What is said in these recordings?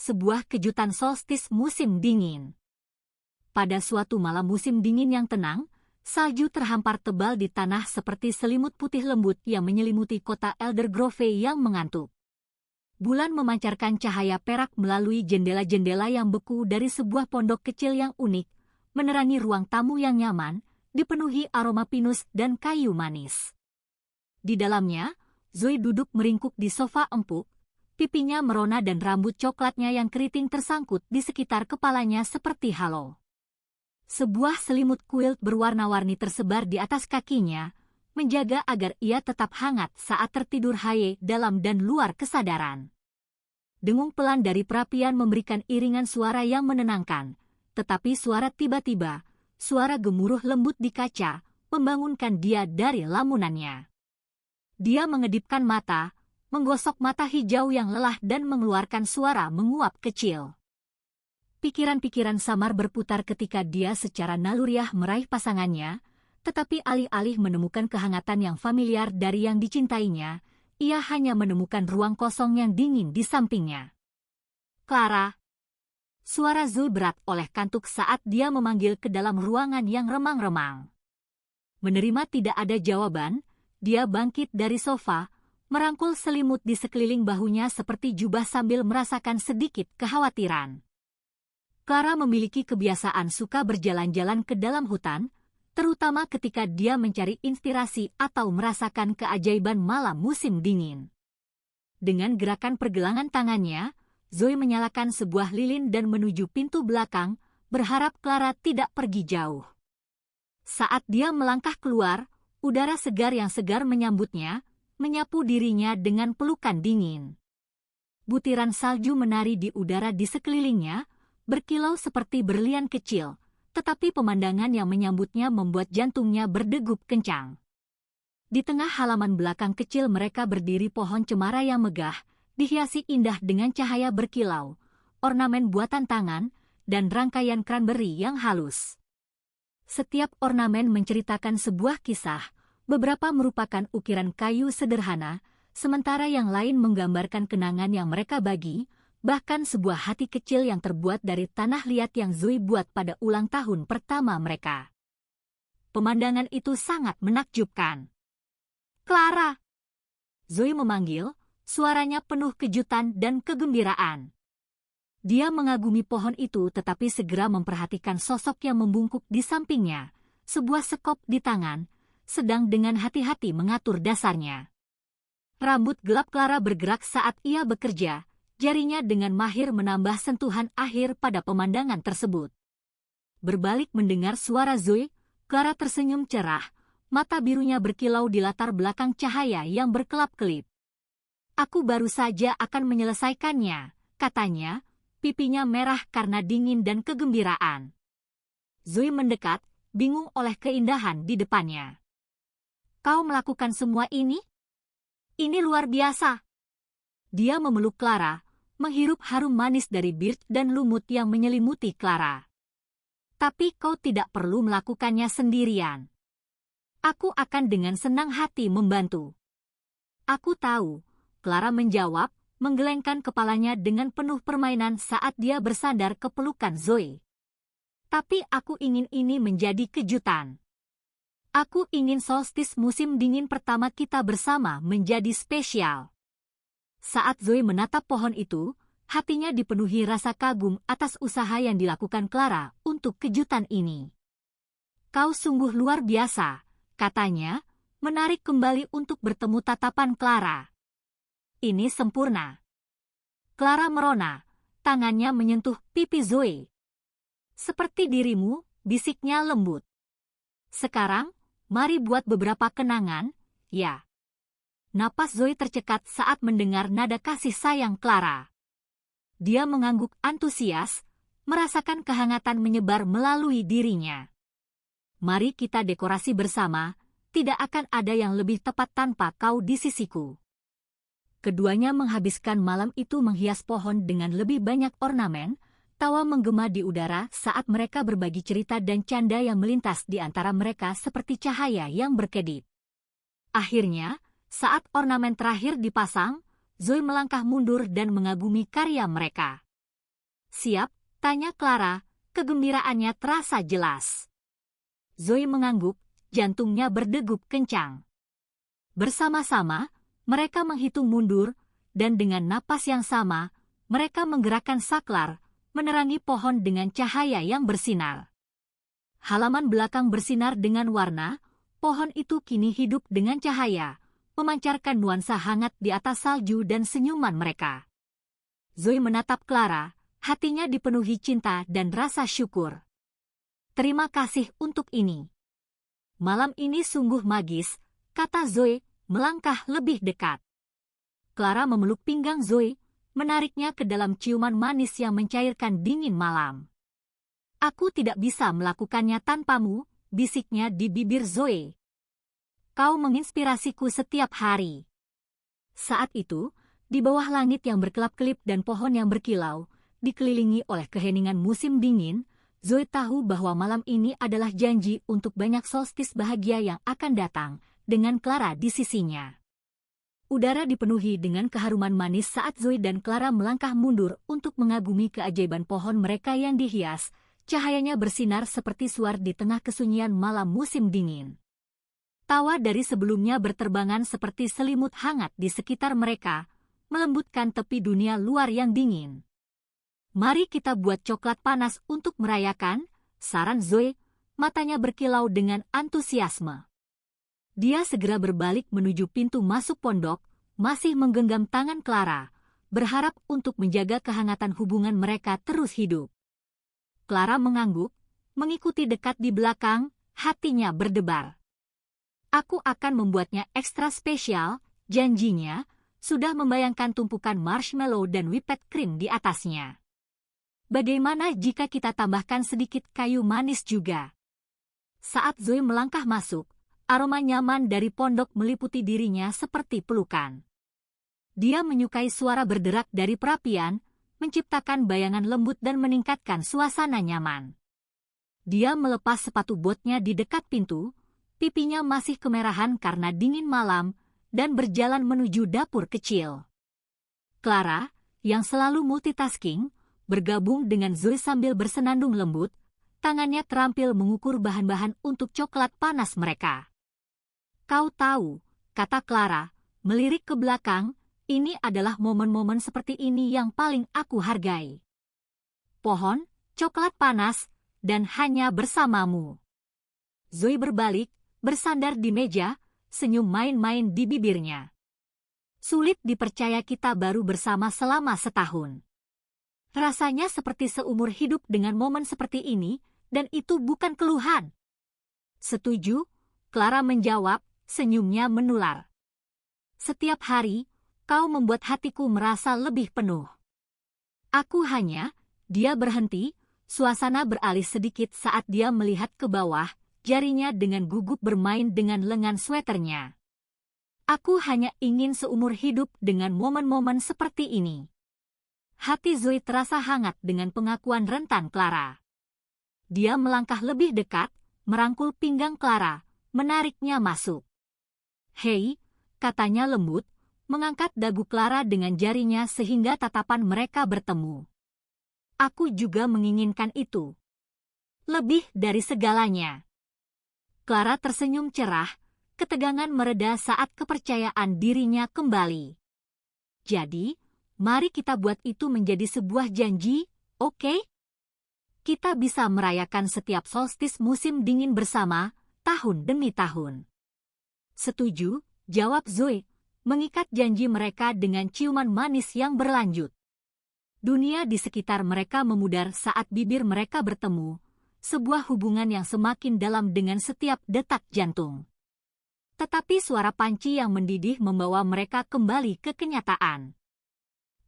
sebuah kejutan solstis musim dingin. Pada suatu malam musim dingin yang tenang, salju terhampar tebal di tanah seperti selimut putih lembut yang menyelimuti kota Eldergrove yang mengantuk. Bulan memancarkan cahaya perak melalui jendela-jendela yang beku dari sebuah pondok kecil yang unik, menerangi ruang tamu yang nyaman, dipenuhi aroma pinus dan kayu manis. Di dalamnya, Zoe duduk meringkuk di sofa empuk, pipinya merona dan rambut coklatnya yang keriting tersangkut di sekitar kepalanya seperti halo. Sebuah selimut quilt berwarna-warni tersebar di atas kakinya, menjaga agar ia tetap hangat saat tertidur haye dalam dan luar kesadaran. Dengung pelan dari perapian memberikan iringan suara yang menenangkan, tetapi suara tiba-tiba, suara gemuruh lembut di kaca, membangunkan dia dari lamunannya. Dia mengedipkan mata, menggosok mata hijau yang lelah dan mengeluarkan suara menguap kecil. Pikiran-pikiran samar berputar ketika dia secara naluriah meraih pasangannya, tetapi alih-alih menemukan kehangatan yang familiar dari yang dicintainya, ia hanya menemukan ruang kosong yang dingin di sampingnya. Clara. Suara Zoe berat oleh kantuk saat dia memanggil ke dalam ruangan yang remang-remang. Menerima tidak ada jawaban, dia bangkit dari sofa, merangkul selimut di sekeliling bahunya seperti jubah sambil merasakan sedikit kekhawatiran. Clara memiliki kebiasaan suka berjalan-jalan ke dalam hutan, terutama ketika dia mencari inspirasi atau merasakan keajaiban malam musim dingin. Dengan gerakan pergelangan tangannya, Zoe menyalakan sebuah lilin dan menuju pintu belakang, berharap Clara tidak pergi jauh. Saat dia melangkah keluar, udara segar yang segar menyambutnya, menyapu dirinya dengan pelukan dingin. Butiran salju menari di udara di sekelilingnya, berkilau seperti berlian kecil, tetapi pemandangan yang menyambutnya membuat jantungnya berdegup kencang. Di tengah halaman belakang kecil mereka berdiri pohon cemara yang megah, dihiasi indah dengan cahaya berkilau, ornamen buatan tangan, dan rangkaian cranberry yang halus. Setiap ornamen menceritakan sebuah kisah, beberapa merupakan ukiran kayu sederhana, sementara yang lain menggambarkan kenangan yang mereka bagi, bahkan sebuah hati kecil yang terbuat dari tanah liat yang Zoe buat pada ulang tahun pertama mereka. Pemandangan itu sangat menakjubkan. Clara! Zoe memanggil, suaranya penuh kejutan dan kegembiraan. Dia mengagumi pohon itu tetapi segera memperhatikan sosok yang membungkuk di sampingnya, sebuah sekop di tangan, sedang dengan hati-hati mengatur dasarnya. Rambut gelap Clara bergerak saat ia bekerja, jarinya dengan mahir menambah sentuhan akhir pada pemandangan tersebut. Berbalik mendengar suara Zoe, Clara tersenyum cerah, mata birunya berkilau di latar belakang cahaya yang berkelap-kelip. Aku baru saja akan menyelesaikannya, katanya, pipinya merah karena dingin dan kegembiraan. Zoe mendekat, bingung oleh keindahan di depannya. Kau melakukan semua ini? Ini luar biasa. Dia memeluk Clara, menghirup harum manis dari birch dan lumut yang menyelimuti Clara. Tapi kau tidak perlu melakukannya sendirian. Aku akan dengan senang hati membantu. Aku tahu, Clara menjawab, menggelengkan kepalanya dengan penuh permainan saat dia bersandar ke pelukan Zoe. Tapi aku ingin ini menjadi kejutan. Aku ingin solstis musim dingin pertama kita bersama menjadi spesial. Saat Zoe menatap pohon itu, hatinya dipenuhi rasa kagum atas usaha yang dilakukan Clara untuk kejutan ini. Kau sungguh luar biasa, katanya, menarik kembali untuk bertemu tatapan Clara. Ini sempurna. Clara merona, tangannya menyentuh pipi Zoe. Seperti dirimu, bisiknya lembut. Sekarang, mari buat beberapa kenangan, ya. Napas Zoe tercekat saat mendengar nada kasih sayang Clara. Dia mengangguk antusias, merasakan kehangatan menyebar melalui dirinya. Mari kita dekorasi bersama, tidak akan ada yang lebih tepat tanpa kau di sisiku. Keduanya menghabiskan malam itu menghias pohon dengan lebih banyak ornamen, tawa menggema di udara saat mereka berbagi cerita dan canda yang melintas di antara mereka seperti cahaya yang berkedip. Akhirnya, saat ornamen terakhir dipasang, Zoe melangkah mundur dan mengagumi karya mereka. Siap? Tanya Clara, kegembiraannya terasa jelas. Zoe mengangguk, jantungnya berdegup kencang. Bersama-sama, mereka menghitung mundur, dan dengan napas yang sama, mereka menggerakkan saklar, menerangi pohon dengan cahaya yang bersinar. Halaman belakang bersinar dengan warna, pohon itu kini hidup dengan cahaya, memancarkan nuansa hangat di atas salju dan senyuman mereka. Zoe menatap Clara, hatinya dipenuhi cinta dan rasa syukur. Terima kasih untuk ini. Malam ini sungguh magis, kata Zoe, melangkah lebih dekat. Clara memeluk pinggang Zoe, menariknya ke dalam ciuman manis yang mencairkan dingin malam. Aku tidak bisa melakukannya tanpamu, bisiknya di bibir Zoe. Kau menginspirasiku setiap hari. Saat itu, di bawah langit yang berkelap-kelip dan pohon yang berkilau, dikelilingi oleh keheningan musim dingin, Zoe tahu bahwa malam ini adalah janji untuk banyak solstis bahagia yang akan datang, dengan Clara di sisinya. Udara dipenuhi dengan keharuman manis saat Zoe dan Clara melangkah mundur untuk mengagumi keajaiban pohon mereka yang dihias, cahayanya bersinar seperti suar di tengah kesunyian malam musim dingin. Tawa dari sebelumnya berterbangan seperti selimut hangat di sekitar mereka, melembutkan tepi dunia luar yang dingin. Mari kita buat coklat panas untuk merayakan, saran Zoe, matanya berkilau dengan antusiasme. Dia segera berbalik menuju pintu masuk pondok, masih menggenggam tangan Clara, berharap untuk menjaga kehangatan hubungan mereka terus hidup. Clara mengangguk, mengikuti dekat di belakang, hatinya berdebar. Aku akan membuatnya ekstra spesial, janjinya, sudah membayangkan tumpukan marshmallow dan whipped cream di atasnya. Bagaimana jika kita tambahkan sedikit kayu manis juga? Saat Zoe melangkah masuk, aroma nyaman dari pondok meliputi dirinya seperti pelukan. Dia menyukai suara berderak dari perapian, menciptakan bayangan lembut dan meningkatkan suasana nyaman. Dia melepas sepatu botnya di dekat pintu, pipinya masih kemerahan karena dingin malam, dan berjalan menuju dapur kecil. Clara, yang selalu multitasking, bergabung dengan Zoe sambil bersenandung lembut, tangannya terampil mengukur bahan-bahan untuk coklat panas mereka. Kau tahu, kata Clara, melirik ke belakang, ini adalah momen-momen seperti ini yang paling aku hargai. Pohon, coklat panas, dan hanya bersamamu. Zoe berbalik, bersandar di meja, senyum main-main di bibirnya. Sulit dipercaya kita baru bersama selama setahun. Rasanya seperti seumur hidup dengan momen seperti ini, dan itu bukan keluhan. Setuju, Clara menjawab, senyumnya menular. Setiap hari, kau membuat hatiku merasa lebih penuh. Aku hanya, dia berhenti, suasana beralih sedikit saat dia melihat ke bawah, jarinya dengan gugup bermain dengan lengan sweaternya. Aku hanya ingin seumur hidup dengan momen-momen seperti ini. Hati Zoe terasa hangat dengan pengakuan rentan Clara. Dia melangkah lebih dekat, merangkul pinggang Clara, menariknya masuk. Hei, katanya lembut, mengangkat dagu Clara dengan jarinya sehingga tatapan mereka bertemu. Aku juga menginginkan itu. Lebih dari segalanya. Clara tersenyum cerah, ketegangan mereda saat kepercayaan dirinya kembali. Jadi, mari kita buat itu menjadi sebuah janji, oke? Kita bisa merayakan setiap solstis musim dingin bersama, tahun demi tahun. Setuju, jawab Zoe, mengikat janji mereka dengan ciuman manis yang berlanjut. Dunia di sekitar mereka memudar saat bibir mereka bertemu, sebuah hubungan yang semakin dalam dengan setiap detak jantung. Tetapi suara panci yang mendidih membawa mereka kembali ke kenyataan.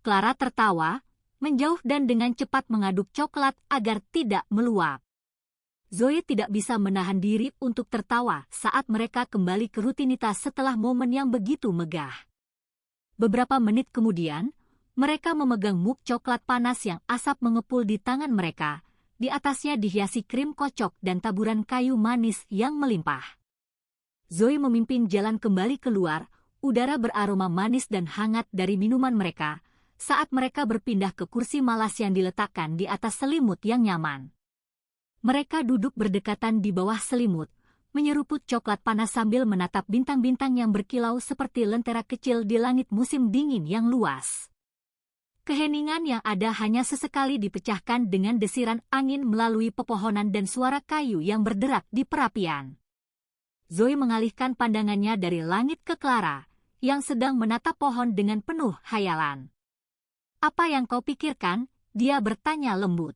Clara tertawa, menjauh dan dengan cepat mengaduk coklat agar tidak meluap. Zoe tidak bisa menahan diri untuk tertawa saat mereka kembali ke rutinitas setelah momen yang begitu megah. Beberapa menit kemudian, mereka memegang muk coklat panas yang asap mengepul di tangan mereka, di atasnya dihiasi krim kocok dan taburan kayu manis yang melimpah. Zoe memimpin jalan kembali keluar, udara beraroma manis dan hangat dari minuman mereka, saat mereka berpindah ke kursi malas yang diletakkan di atas selimut yang nyaman. Mereka duduk berdekatan di bawah selimut, menyeruput coklat panas sambil menatap bintang-bintang yang berkilau seperti lentera kecil di langit musim dingin yang luas. Keheningan yang ada hanya sesekali dipecahkan dengan desiran angin melalui pepohonan dan suara kayu yang berderak di perapian. Zoe mengalihkan pandangannya dari langit ke Clara, yang sedang menatap pohon dengan penuh hayalan. "Apa yang kau pikirkan?" dia bertanya lembut.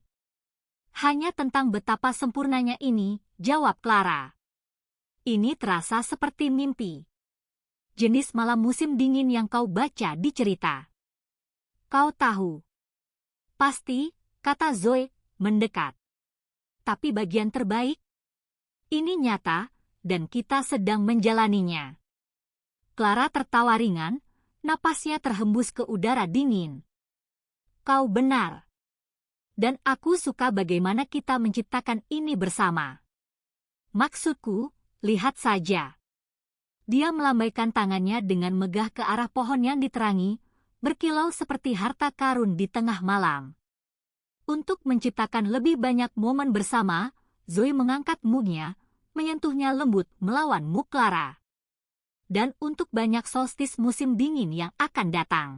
"Hanya tentang betapa sempurnanya ini," jawab Clara. "Ini terasa seperti mimpi. Jenis malam musim dingin yang kau baca di cerita." "Kau tahu." "Pasti," kata Zoe, mendekat. "Tapi bagian terbaik? Ini nyata, dan kita sedang menjalaninya." Clara tertawa ringan, napasnya terhembus ke udara dingin. "Kau benar. Dan aku suka bagaimana kita menciptakan ini bersama. Maksudku, lihat saja." Dia melambaikan tangannya dengan megah ke arah pohon yang diterangi, berkilau seperti harta karun di tengah malam. Untuk menciptakan lebih banyak momen bersama, Zoe mengangkat mugnya, menyentuhnya lembut melawan mug Clara. "Dan untuk banyak solstis musim dingin yang akan datang."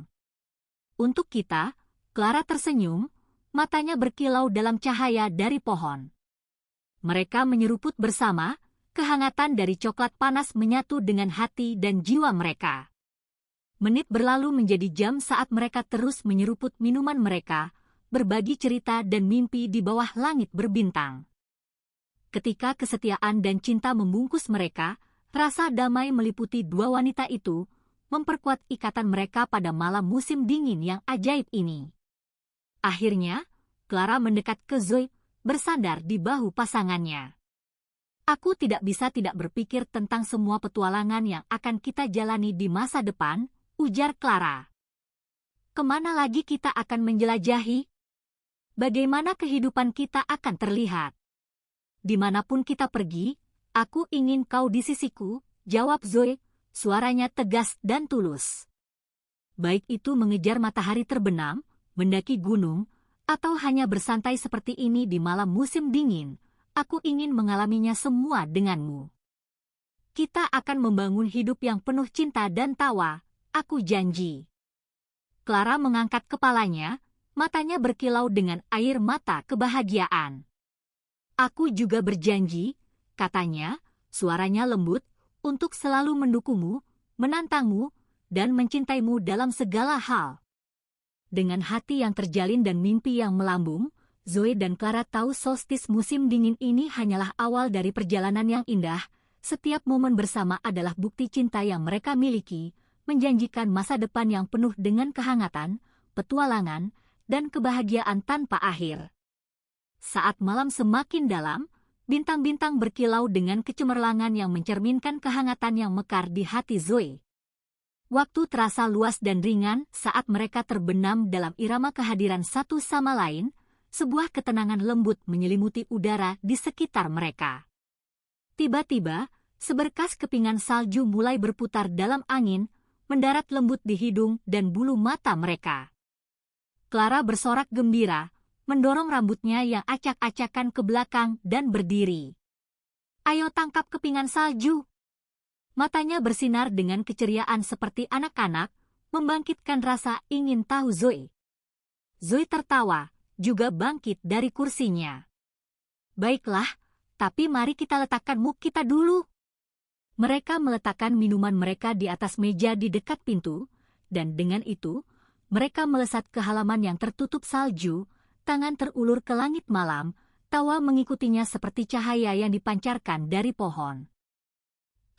"Untuk kita," Clara tersenyum, matanya berkilau dalam cahaya dari pohon. Mereka menyeruput bersama, kehangatan dari coklat panas menyatu dengan hati dan jiwa mereka. Menit berlalu menjadi jam saat mereka terus menyeruput minuman mereka, berbagi cerita dan mimpi di bawah langit berbintang. Ketika kesetiaan dan cinta membungkus mereka, rasa damai meliputi dua wanita itu, memperkuat ikatan mereka pada malam musim dingin yang ajaib ini. Akhirnya, Clara mendekat ke Zoe, bersandar di bahu pasangannya. "Aku tidak bisa tidak berpikir tentang semua petualangan yang akan kita jalani di masa depan," ujar Clara. "Kemana lagi kita akan menjelajahi? Bagaimana kehidupan kita akan terlihat? Dimanapun kita pergi, aku ingin kau di sisiku," jawab Zoe, suaranya tegas dan tulus. Baik itu mengejar matahari terbenam, mendaki gunung, atau hanya bersantai seperti ini di malam musim dingin, aku ingin mengalaminya semua denganmu. Kita akan membangun hidup yang penuh cinta dan tawa, aku janji. Clara mengangkat kepalanya, matanya berkilau dengan air mata kebahagiaan. "Aku juga berjanji," katanya, suaranya lembut, "untuk selalu mendukungmu, menantangmu, dan mencintaimu dalam segala hal." Dengan hati yang terjalin dan mimpi yang melambung, Zoe dan Clara tahu solstis musim dingin ini hanyalah awal dari perjalanan yang indah. Setiap momen bersama adalah bukti cinta yang mereka miliki, menjanjikan masa depan yang penuh dengan kehangatan, petualangan, dan kebahagiaan tanpa akhir. Saat malam semakin dalam, bintang-bintang berkilau dengan kecemerlangan yang mencerminkan kehangatan yang mekar di hati Zoe. Waktu terasa luas dan ringan saat mereka terbenam dalam irama kehadiran satu sama lain, sebuah ketenangan lembut menyelimuti udara di sekitar mereka. Tiba-tiba, seberkas kepingan salju mulai berputar dalam angin, mendarat lembut di hidung dan bulu mata mereka. Clara bersorak gembira, mendorong rambutnya yang acak-acakan ke belakang dan berdiri. "Ayo tangkap kepingan salju!" Matanya bersinar dengan keceriaan seperti anak-anak, membangkitkan rasa ingin tahu Zoe. Zoe tertawa, juga bangkit dari kursinya. "Baiklah, tapi mari kita letakkan mug kita dulu." Mereka meletakkan minuman mereka di atas meja di dekat pintu, dan dengan itu, mereka melesat ke halaman yang tertutup salju, tangan terulur ke langit malam, tawa mengikutinya seperti cahaya yang dipancarkan dari pohon.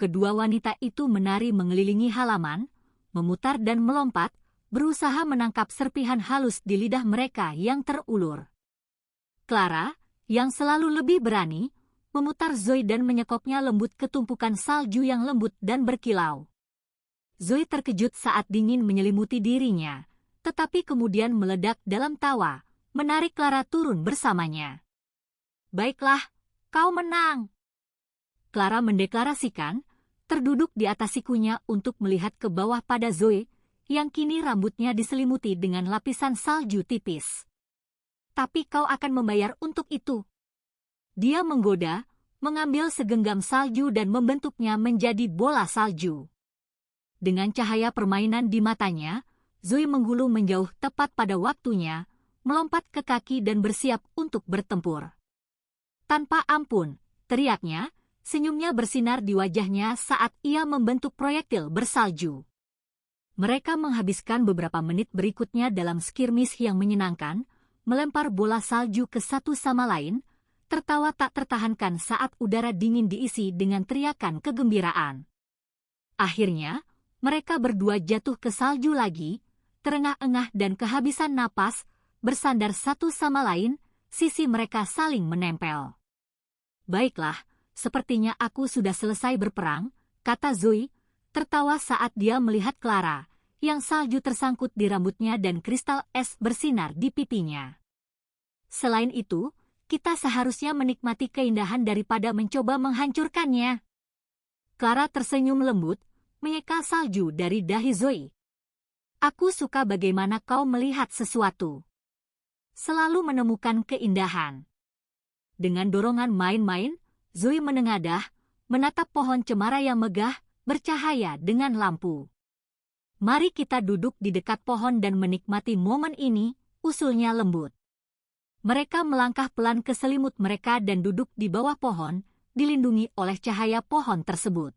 Kedua wanita itu menari mengelilingi halaman, memutar dan melompat, berusaha menangkap serpihan halus di lidah mereka yang terulur. Clara, yang selalu lebih berani, memutar Zoe dan menyekopnya lembut ke tumpukan salju yang lembut dan berkilau. Zoe terkejut saat dingin menyelimuti dirinya, tetapi kemudian meledak dalam tawa, menarik Clara turun bersamanya. "Baiklah, kau menang," Clara mendeklarasikan, terduduk di atas sikunya untuk melihat ke bawah pada Zoe, yang kini rambutnya diselimuti dengan lapisan salju tipis. Tapi kau akan membayar untuk itu. Dia menggoda, mengambil segenggam salju dan membentuknya menjadi bola salju. Dengan cahaya permainan di matanya, Zoe menggulung menjauh tepat pada waktunya, melompat ke kaki dan bersiap untuk bertempur. Tanpa ampun, teriaknya, senyumnya bersinar di wajahnya saat ia membentuk proyektil bersalju. Mereka menghabiskan beberapa menit berikutnya dalam skirmish yang menyenangkan, melempar bola salju ke satu sama lain, tertawa tak tertahankan saat udara dingin diisi dengan teriakan kegembiraan. Akhirnya, mereka berdua jatuh ke salju lagi, terengah-engah dan kehabisan napas, bersandar satu sama lain, sisi mereka saling menempel. Baiklah, sepertinya aku sudah selesai berperang, kata Zoe, tertawa saat dia melihat Clara, yang salju tersangkut di rambutnya dan kristal es bersinar di pipinya. Selain itu, kita seharusnya menikmati keindahan daripada mencoba menghancurkannya. Clara tersenyum lembut, menyeka salju dari dahi Zoe. Aku suka bagaimana kau melihat sesuatu. Selalu menemukan keindahan. Dengan dorongan main-main, Zoe menengadah, menatap pohon cemara yang megah, bercahaya dengan lampu. Mari kita duduk di dekat pohon dan menikmati momen ini, usulnya lembut. Mereka melangkah pelan ke selimut mereka dan duduk di bawah pohon, dilindungi oleh cahaya pohon tersebut.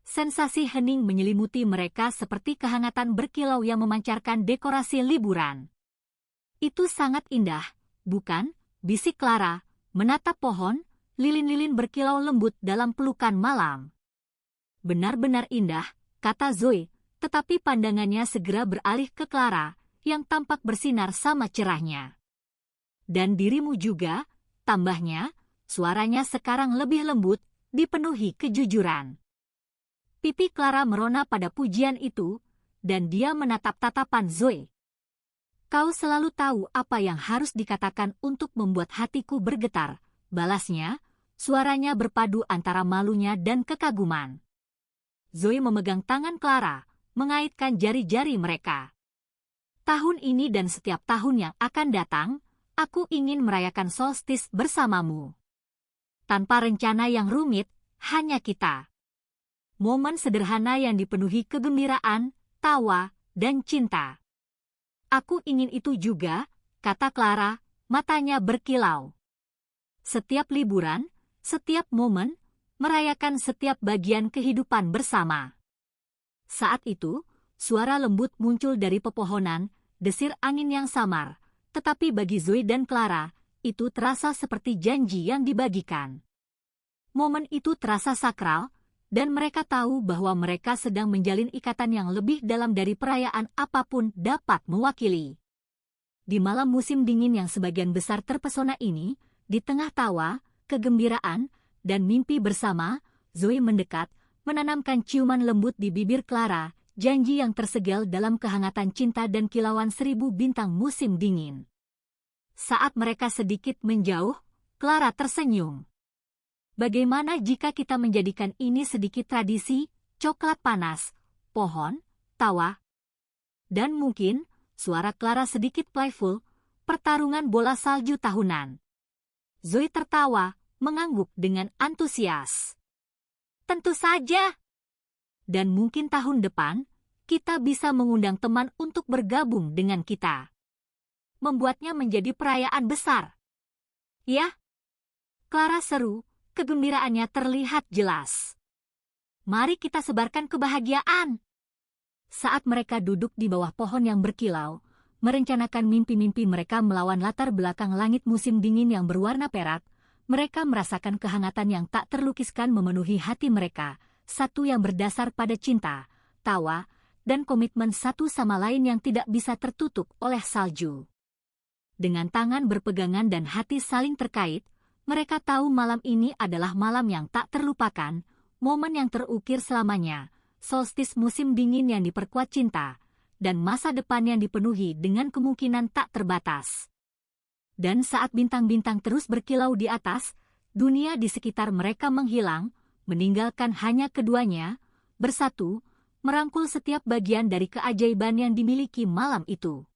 Sensasi hening menyelimuti mereka seperti kehangatan berkilau yang memancarkan dekorasi liburan. Itu sangat indah, bukan? Bisik Clara, menatap pohon, lilin-lilin berkilau lembut dalam pelukan malam. Benar-benar indah, kata Zoe, tetapi pandangannya segera beralih ke Clara, yang tampak bersinar sama cerahnya. Dan dirimu juga, tambahnya, suaranya sekarang lebih lembut, dipenuhi kejujuran. Pipi Clara merona pada pujian itu, dan dia menatap tatapan Zoe. Kau selalu tahu apa yang harus dikatakan untuk membuat hatiku bergetar, balasnya, suaranya berpadu antara malunya dan kekaguman. Zoe memegang tangan Clara, mengaitkan jari-jari mereka. Tahun ini dan setiap tahun yang akan datang, aku ingin merayakan solstice bersamamu. Tanpa rencana yang rumit, hanya kita. Momen sederhana yang dipenuhi kegembiraan, tawa, dan cinta. Aku ingin itu juga, kata Clara, matanya berkilau. Setiap liburan, setiap momen, merayakan setiap bagian kehidupan bersama. Saat itu, suara lembut muncul dari pepohonan, desir angin yang samar, tetapi bagi Zoe dan Clara, itu terasa seperti janji yang dibagikan. Momen itu terasa sakral, dan mereka tahu bahwa mereka sedang menjalin ikatan yang lebih dalam dari perayaan apapun dapat mewakili. Di malam musim dingin yang sebagian besar terpesona ini, di tengah tawa, kegembiraan, dan mimpi bersama, Zoe mendekat, menanamkan ciuman lembut di bibir Clara, janji yang tersegel dalam kehangatan cinta dan kilauan 1000 bintang musim dingin. Saat mereka sedikit menjauh, Clara tersenyum. Bagaimana jika kita menjadikan ini sedikit tradisi, coklat panas, pohon, tawa, dan mungkin, suara Clara sedikit playful, pertarungan bola salju tahunan. Zoe tertawa, mengangguk dengan antusias. Tentu saja. Dan mungkin tahun depan, kita bisa mengundang teman untuk bergabung dengan kita. Membuatnya menjadi perayaan besar. Ya? Clara seru. Kegembiraannya terlihat jelas. Mari kita sebarkan kebahagiaan. Saat mereka duduk di bawah pohon yang berkilau, merencanakan mimpi-mimpi mereka melawan latar belakang langit musim dingin yang berwarna perak, mereka merasakan kehangatan yang tak terlukiskan memenuhi hati mereka, satu yang berdasar pada cinta, tawa, dan komitmen satu sama lain yang tidak bisa tertutup oleh salju. Dengan tangan berpegangan dan hati saling terkait, mereka tahu malam ini adalah malam yang tak terlupakan, momen yang terukir selamanya, solstis musim dingin yang diperkuat cinta, dan masa depan yang dipenuhi dengan kemungkinan tak terbatas. Dan saat bintang-bintang terus berkilau di atas, dunia di sekitar mereka menghilang, meninggalkan hanya keduanya, bersatu, merangkul setiap bagian dari keajaiban yang dimiliki malam itu.